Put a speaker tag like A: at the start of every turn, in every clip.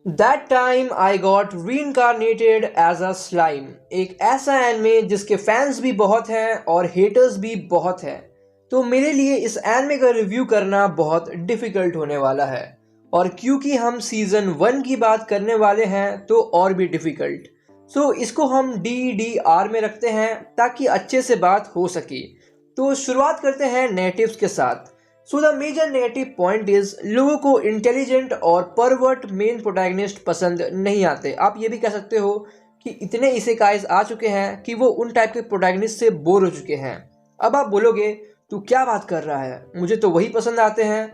A: That time I got reincarnated as a slime. एक ऐसा anime जिसके फैंस भी बहुत हैं और हेटर्स भी बहुत हैं। तो मेरे लिए इस एनिमे का रिव्यू करना बहुत डिफिकल्ट होने वाला है, और क्योंकि हम सीजन 1 की बात करने वाले हैं तो और भी डिफिकल्ट। सो इसको हम DDR में रखते हैं ताकि अच्छे से बात हो सके। तो शुरुआत करते हैं नेगेटिव्स के साथ। So the major negative point is, लोगों को इंटेलिजेंट और परवर्ट मेन प्रोटैगनिस्ट पसंद नहीं आते। आप ये भी कह सकते हो कि इतने इसेकाइज आ चुके हैं कि वो उन टाइप के प्रोटैगनिस्ट से बोर हो चुके हैं। अब आप बोलोगे तू क्या बात कर रहा है, मुझे तो वही पसंद आते हैं।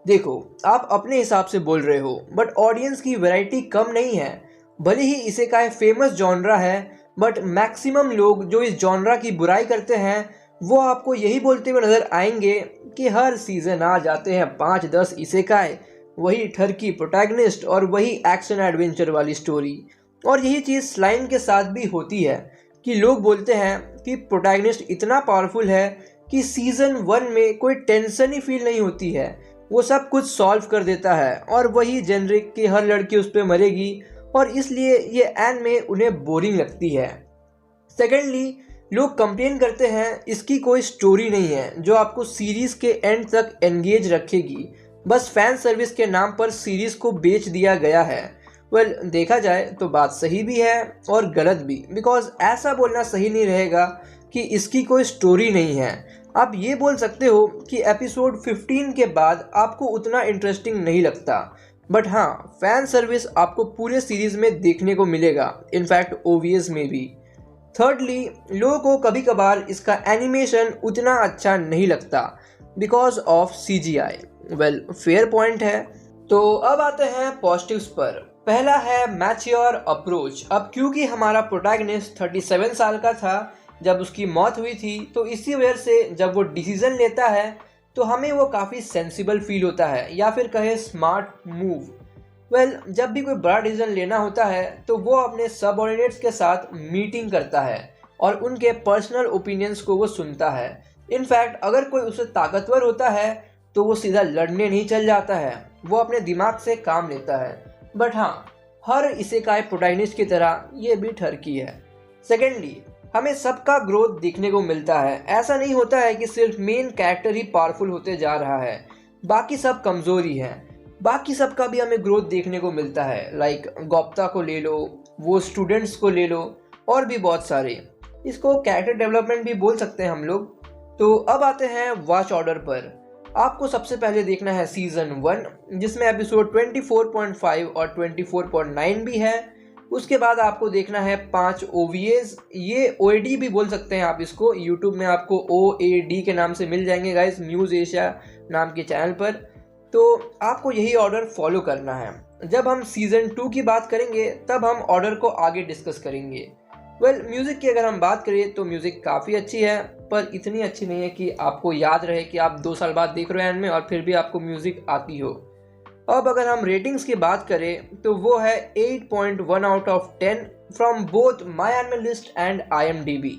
A: देखो, आप अपने हिसाब से बोल रहे हो, बट ऑडियंस की वैरायटी कम नहीं है। भले ही इसेकाई फेमस जॉनरा है, बट मैक्सिमम लोग जो इस जॉनरा की बुराई करते हैं वो आपको यही बोलते हुए नजर आएंगे कि हर सीजन आ जाते हैं 5-10 इसेकाई, वही ठरकी प्रोटैगनिस्ट और वही एक्शन एडवेंचर वाली स्टोरी। और यही चीज़ स्लाइम के साथ भी होती है कि लोग बोलते हैं कि प्रोटैगनिस्ट इतना पावरफुल है कि सीजन 1 में कोई टेंशन ही फील नहीं होती है, वो सब कुछ सॉल्व कर देता है, और वही जेनरिक कि हर लड़की उस पर मरेगी, और इसलिए ये एनिमे उन्हें बोरिंग लगती है। सेकेंडली, लोग कंप्लेन करते हैं इसकी कोई स्टोरी नहीं है जो आपको सीरीज के एंड तक एंगेज रखेगी, बस फैन सर्विस के नाम पर सीरीज को बेच दिया गया है। वेल, देखा जाए तो बात सही भी है और गलत भी, बिकॉज ऐसा बोलना सही नहीं रहेगा कि इसकी कोई स्टोरी नहीं है। आप ये बोल सकते हो कि एपिसोड 15 के बाद आपको उतना इंटरेस्टिंग नहीं लगता, बट हाँ, फैन सर्विस आपको पूरे सीरीज में देखने को मिलेगा, इनफैक्ट OVAs में भी। थर्डली, लोगों को कभी कभार इसका एनिमेशन उतना अच्छा नहीं लगता because of CGI। Well, fair point है। तो अब आते हैं पॉजिटिव्स पर। पहला है मैच्योर अप्रोच। अब क्योंकि हमारा प्रोटैगनिस्ट 37 साल का था जब उसकी मौत हुई थी, तो इसी वजह से जब वो डिसीजन लेता है तो हमें वो काफ़ी सेंसिबल फील होता है, या फिर कहे स्मार्ट मूव। वेल, जब भी कोई बड़ा डिसीजन लेना होता है तो वो अपने सबऑर्डिनेट्स के साथ मीटिंग करता है और उनके पर्सनल ओपिनियंस को वो सुनता है। इनफैक्ट अगर कोई उससे ताकतवर होता है तो वो सीधा लड़ने नहीं चल जाता है, वो अपने दिमाग से काम लेता है। बट हाँ, हर इसेकाई प्रोटैगनिस्ट की तरह ये भी ठरकी है। सेकेंडली, हमें सबका ग्रोथ देखने को मिलता है। ऐसा नहीं होता है कि सिर्फ मेन कैरेक्टर ही पावरफुल होते जा रहा है, बाकी सब कमजोरी हैं। बाकी सबका भी हमें ग्रोथ देखने को मिलता है। लाइक गौप्ता को ले लो, वो स्टूडेंट्स को ले लो, और भी बहुत सारे। इसको कैरेक्टर डेवलपमेंट भी बोल सकते हैं हम लोग। तो अब आते हैं वॉच ऑर्डर पर। आपको सबसे पहले देखना है सीजन 1, जिसमें एपिसोड 24.5 और 24.9 भी है। उसके बाद आपको देखना है 5 OVAs, ये OAD भी बोल सकते हैं आप इसको। यूट्यूब में आपको OAD के नाम से मिल जाएंगे गाइस, न्यूज़ एशिया नाम के चैनल पर। तो आपको यही ऑर्डर फॉलो करना है। जब हम सीजन 2 की बात करेंगे तब हम ऑर्डर को आगे डिस्कस करेंगे। वेल, म्यूज़िक की अगर हम बात करें तो म्यूज़िक काफ़ी अच्छी है, पर इतनी अच्छी नहीं है कि आपको याद रहे कि आप 2 साल बाद देख रहे हो एनिमे और फिर भी आपको म्यूज़िक आती हो। अब अगर हम रेटिंग्स की बात करें तो वो है 8.1 out of 10 from both my anime list and IMDb।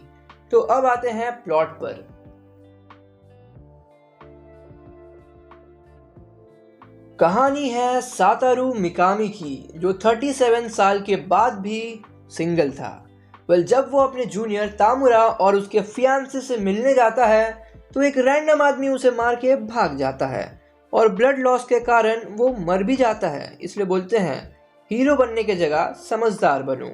A: तो अब आते हैं प्लॉट पर। कहानी है सातारू मिकामी की, जो 37 साल के बाद भी सिंगल था। वेल, जब वो अपने जूनियर तामुरा और उसके फियांसे से मिलने जाता है तो एक रैंडम आदमी उसे मार के भाग जाता है, और ब्लड लॉस के कारण वो मर भी जाता है। इसलिए बोलते हैं हीरो बनने के जगह समझदार बनो,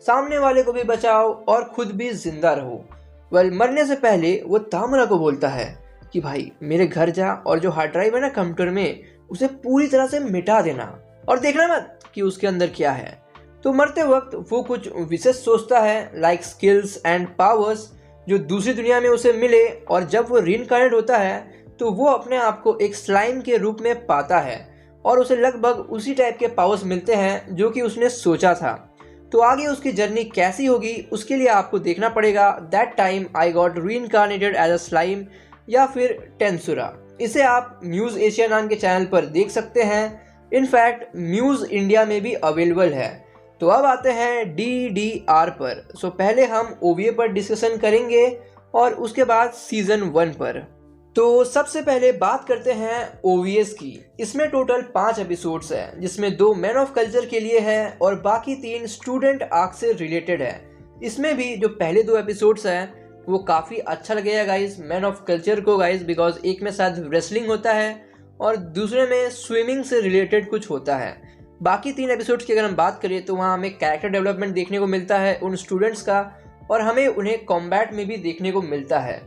A: सामने वाले को भी बचाओ और खुद भी जिंदा रहो। वेल, मरने से पहले वो तामुरा को बोलता है कि भाई मेरे घर जा और जो हार्ड ड्राइव है ना कंप्यूटर में, उसे पूरी तरह से मिटा देना और देखना मत कि उसके अंदर क्या है। तो मरते वक्त वो कुछ विशेष सोचता है, लाइक स्किल्स एंड पावर्स जो दूसरी दुनिया में उसे मिले, और जब वो रीइंकार्नेट होता है तो वो अपने आप को एक स्लाइम के रूप में पाता है और उसे लगभग उसी टाइप के पावर्स मिलते हैं जो कि उसने सोचा था। तो आगे उसकी जर्नी कैसी होगी उसके लिए आपको देखना पड़ेगा that time I got reincarnated as a slime या फिर टेंसुरा। इसे आप न्यूज़ एशिया नाम के चैनल पर देख सकते हैं। इनफैक्ट न्यूज़ इंडिया में भी अवेलेबल है। तो अब आते हैं DDR पर। सो पहले हम OVA पर डिस्कशन करेंगे और उसके बाद सीजन 1 पर। तो सबसे पहले बात करते हैं ओवीएस की। इसमें टोटल 5 एपिसोड्स हैं, जिसमें 2 मैन ऑफ कल्चर के लिए है और बाकी 3 स्टूडेंट आर्क से रिलेटेड है। इसमें भी जो पहले 2 एपिसोड्स हैं वो काफ़ी अच्छा लगेगा गाइस मैन ऑफ कल्चर को गाइस, बिकॉज एक में शायद रेसलिंग होता है और दूसरे में स्विमिंग से रिलेटेड कुछ होता है। बाकी 3 एपिसोड्स की अगर हम बात करें तो वहाँ हमें कैरेक्टर डेवलपमेंट देखने को मिलता है उन स्टूडेंट्स का, और हमें उन्हें कॉम्बैट में भी देखने को मिलता है।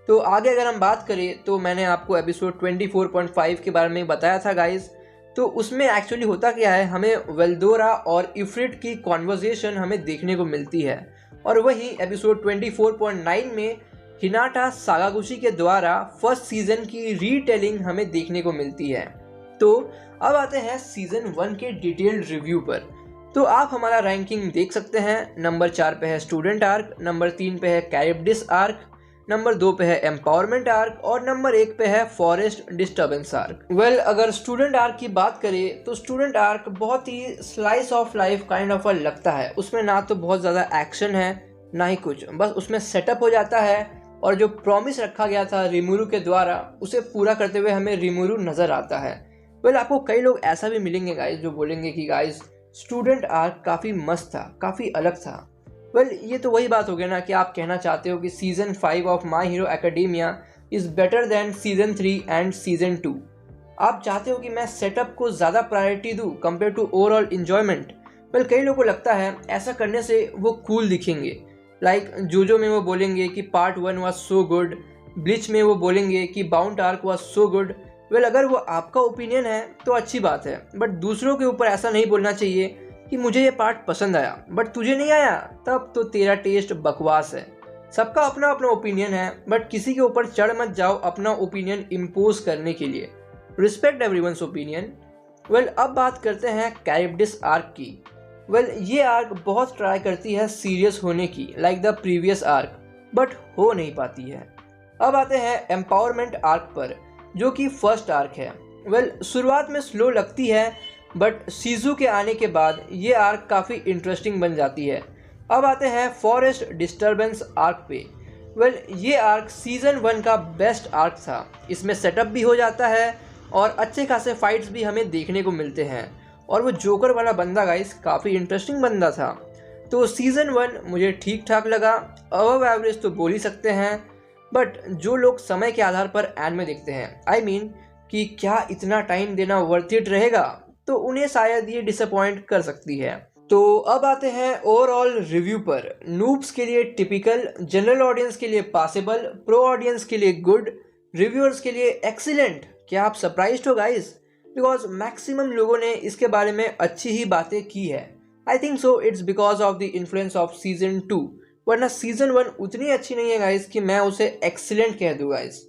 A: तो आगे अगर हम बात करें तो मैंने आपको एपिसोड 24.5 के बारे में बताया था गाइस। तो उसमें एक्चुअली होता क्या है, हमें वेल्डोरा और इफ्रिट की कॉन्वर्जेशन हमें देखने को मिलती है, और वहीं एपिसोड 24.9 में हिनाटा सागागुची के द्वारा फर्स्ट सीजन की रीटेलिंग हमें देखने को मिलती है। तो अब आते हैं सीजन 1 के डिटेल्ड रिव्यू पर। तो आप हमारा रैंकिंग देख सकते हैं। नंबर 4 पे है स्टूडेंट आर्क, नंबर 3 पे है कैरिब्डिस आर्क, नंबर 2 पे है एम्पावरमेंट आर्क और नंबर 1 पे है फॉरेस्ट डिस्टर्बेंस आर्क। वेल, अगर स्टूडेंट आर्क की बात करें तो स्टूडेंट आर्क बहुत ही slice of life kind of लगता है। उसमें ना तो बहुत ज़्यादा एक्शन है ना ही कुछ, बस उसमें सेटअप हो जाता है और जो प्रॉमिस रखा गया था रिमुरु के द्वारा उसे पूरा करते हुए हमें रिमुरु नज़र आता है। वेल, आपको कई लोग ऐसा भी मिलेंगे गाइस जो बोलेंगे कि गाइस स्टूडेंट आर्क काफ़ी मस्त था, काफ़ी अलग था। वेल, ये तो वही बात हो गया ना कि आप कहना चाहते हो कि season 5 of my hero academia is better than season 3 and season 2। आप चाहते हो कि मैं सेटअप को ज़्यादा प्रायोरिटी दूँ compare to overall enjoyment. Well, कई लोगों को लगता है ऐसा करने से वो कूल दिखेंगे। लाइक जोजो में वो बोलेंगे कि part 1 was so good, bleach में वो बोलेंगे कि bound arc was so good. Well, अगर वो आपका ओपिनियन है तो अच्छी बात है, बट दूसरों के ऊपर ऐसा नहीं बोलना चाहिए कि मुझे ये पार्ट पसंद आया बट तुझे नहीं आया, तब तो तेरा टेस्ट बकवास है। सबका अपना अपना ओपिनियन है, बट किसी के ऊपर चढ़ मत जाओ अपना ओपिनियन इम्पोज करने के लिए। Respect everyone's opinion. वेल, अब बात करते हैं कैरिब्डिस आर्क की। वेल, ये आर्क बहुत ट्राई करती है सीरियस होने की like the previous arc, but हो नहीं पाती है। अब आते हैं एम्पावरमेंट आर्क पर, जो कि फर्स्ट आर्क है। वेल, शुरुआत में स्लो लगती है बट सीजू के आने के बाद ये आर्क काफ़ी इंटरेस्टिंग बन जाती है। अब आते हैं फॉरेस्ट डिस्टर्बेंस आर्क पे। वेल, ये आर्क सीज़न 1 का बेस्ट आर्क था। इसमें सेटअप भी हो जाता है और अच्छे खासे फाइट्स भी हमें देखने को मिलते हैं, और वो जोकर वाला बंदा गाइस काफ़ी इंटरेस्टिंग बंदा था। तो सीज़न 1 मुझे ठीक ठाक लगा, अबव एवरेज तो बोल ही सकते हैं। बट जो लोग समय के आधार पर एनिमे देखते हैं, आई मीन कि क्या इतना टाइम देना वर्थ इट रहेगा, तो उन्हें शायद ये डिसअपॉइंट कर सकती है। तो अब आते हैं ओवरऑल रिव्यू पर। नूब्स के लिए टिपिकल, जनरल ऑडियंस के लिए पासेबल, प्रो ऑडियंस के लिए गुड, रिव्यूअर्स के लिए एक्सीलेंट। क्या आप सरप्राइज्ड हो गाइस? बिकॉज मैक्सिमम लोगों ने इसके बारे में अच्छी ही बातें की है। I think so it's because of the influence off season 2, वरना सीजन 1 उतनी अच्छी नहीं है गाइस कि मैं उसे एक्सीलेंट कह दूँ गाइस।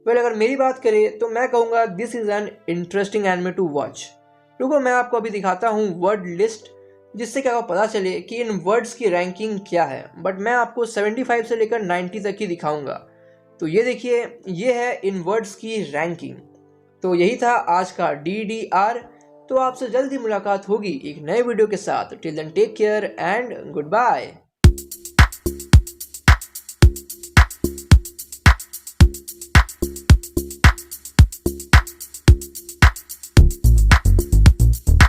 A: वेल, अगर मेरी बात करें तो मैं कहूँगा this is an interesting anime to watch. रुको, मैं आपको अभी दिखाता हूँ वर्ड लिस्ट, जिससे क्या आपको पता चले कि इन वर्ड्स की रैंकिंग क्या है। बट मैं आपको 75 से लेकर 90 तक ही दिखाऊंगा। तो ये देखिए, ये है इन वर्ड्स की रैंकिंग। तो यही था आज का DDR। तो आपसे जल्दी मुलाकात होगी एक नए वीडियो के साथ। Till then take care and good bye.